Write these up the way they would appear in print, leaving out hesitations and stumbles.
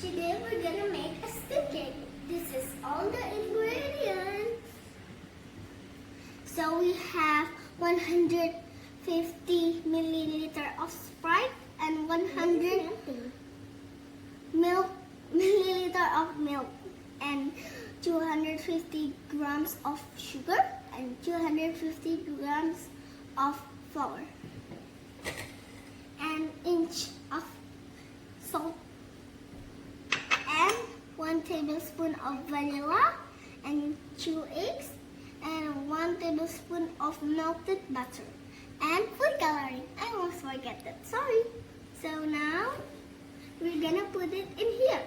Today we're gonna make a skim cake. This is all the ingredients. So we have 150 milliliter of Sprite and 100 milliliter of milk and 250 grams of sugar and 250 grams of flour and inch of salt and 1 tablespoon of vanilla and 2 eggs and 1 tablespoon of melted butter and food coloring. I almost forget that, sorry. So now we're gonna put it in here.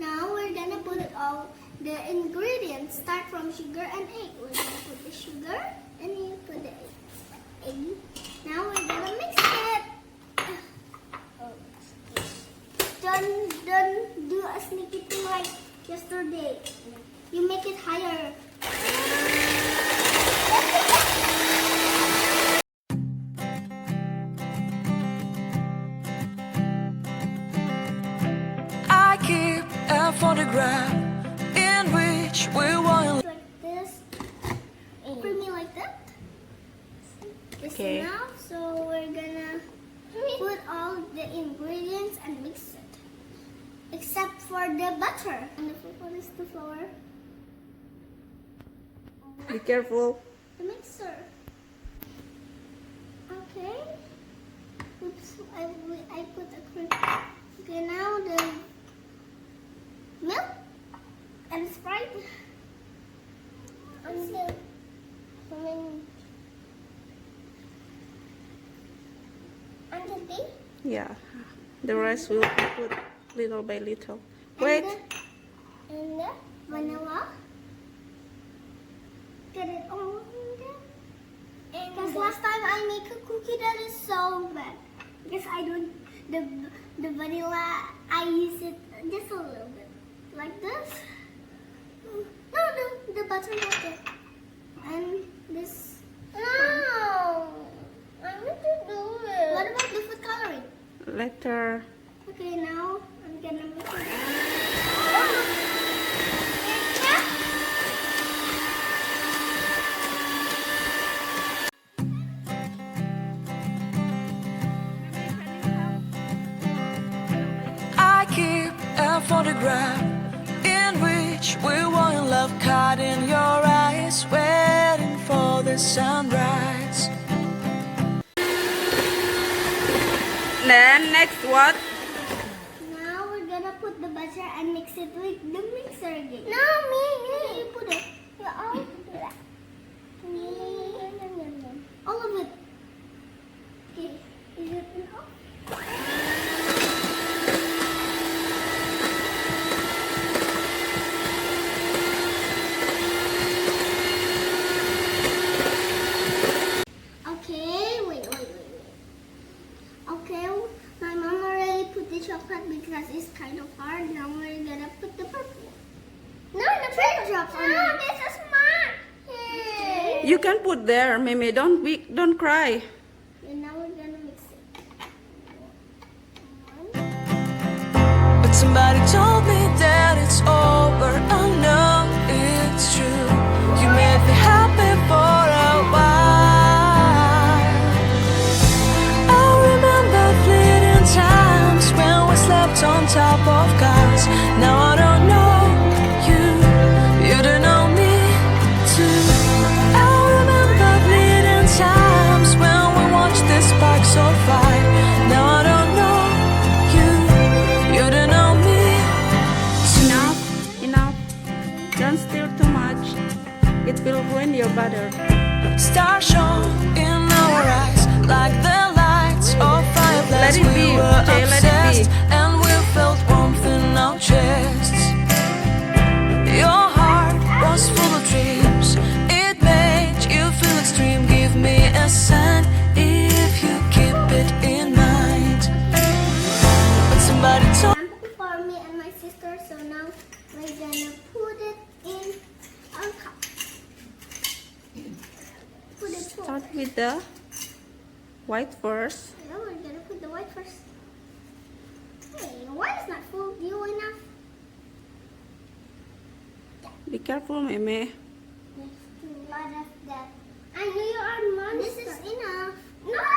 Now we're gonna put all the ingredients. Start from sugar and egg. We're gonna put the sugar and you put the egg. Now we're gonna mix it. Don't do a sneaky thing like yesterday. You make it higher. I keep a photograph in which we want Like this. Creamy like that. It's Okay. enough. So we're gonna put all the ingredients and mix it. Except for the butter. And what is the flour? Be careful. The mixer. Okay. Oops, I put a cream. Okay, now the milk and Sprite. And the tea. Yeah. The rest will be put little by little. Wait. And the vanilla. Get it all in there. Because last time I make a cookie that is so bad. Because I don't, the vanilla, I use it just a little bit. Like this. No, the butter not there. And this. No! I want to do it. What about the food coloring? Later. Okay, now I'm gonna mix it. I keep a photograph in which we were in love, caught in your eyes, waiting for the sunrise. Then next what? Now we're gonna put the butter and mix it with the mixer again. No, me. You put it. You all do that. All of it. Okay. Is it enough? Okay, wait. Okay, my mom already put the chocolate because it's kind of hard. Now we're gonna put the purple. No, the purple drops on it. No, this is mine. Okay. You can put there, Mimi. Don't cry. And now we're gonna mix it. But somebody told me that it's over. I know it's true. You made me happy for a while. I remember fleeting times when we slept on top of cars. Now I don't know you, you don't know me too. I remember fleeting times when we watched the sparks so bright. Now I don't know you, you don't know me. Enough. Don't stir too much. It will ruin your butter. Stars shone in our eyes like the lights of fireplace. Let it be, We were okay, let it obsessed be. and we felt warmth in our chests. Your heart was full of dreams. It made you feel extreme. Give me a sign if you keep it in mind. But somebody told Sample for me and my sister. So now we're gonna put it in our cup. Put it Start with the white first. Yeah, we're gonna put the white first. Hey, why is not full you enough? Be careful, Meme. There's too lot of that. I know you are monster. This is enough. No!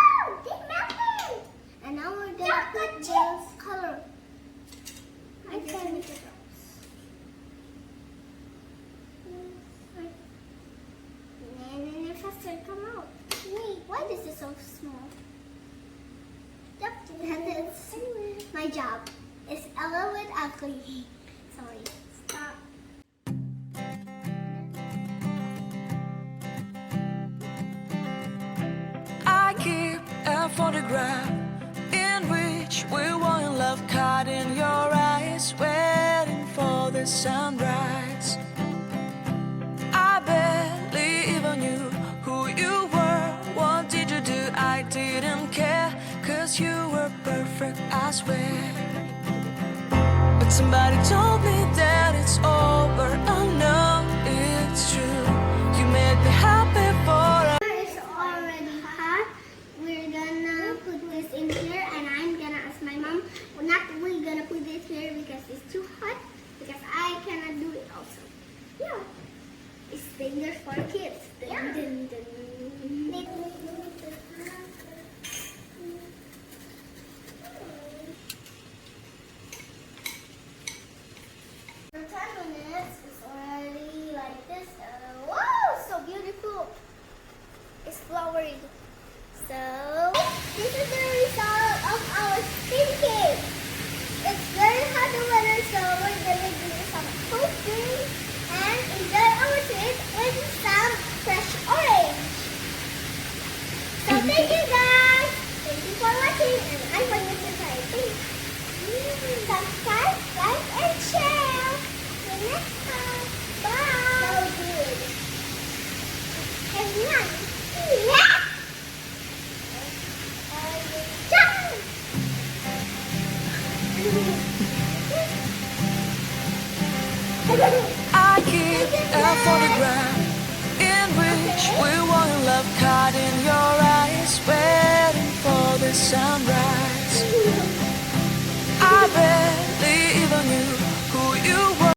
Keep melting! And now we're gonna put this color. I can make it and then it faster come out. Wait, why is this so small? Yep, that is my job. It's a little bit ugly. Sorry. Stop. I keep a photograph in which we were in love, caught in your eyes, waiting for the sunrise. I barely even knew who you were. What did you do? I didn't care, 'cause you were perfect, I swear. But somebody told me that it's over. Oh no, it's true. You made me happy for a It's already hot. We're gonna put this in here, and I'm gonna ask my mom. Well, not we're gonna put this here because it's too hot. Because I cannot do it also. Yeah, it's dangerous for kids. Dun, dun, dun. For 10 minutes, it's already like this. Wow, so beautiful. It's flowery. So, this is the result of our spin cake. It's very hot weather, so we're gonna do some toasting and enjoy our treat with some fresh orange. So, thank you guys. Thank you for watching, and I'm going to subscribe. Subscribe, like, and share. See you next time. Bye. So good. And nice. Yeah. I keep a photograph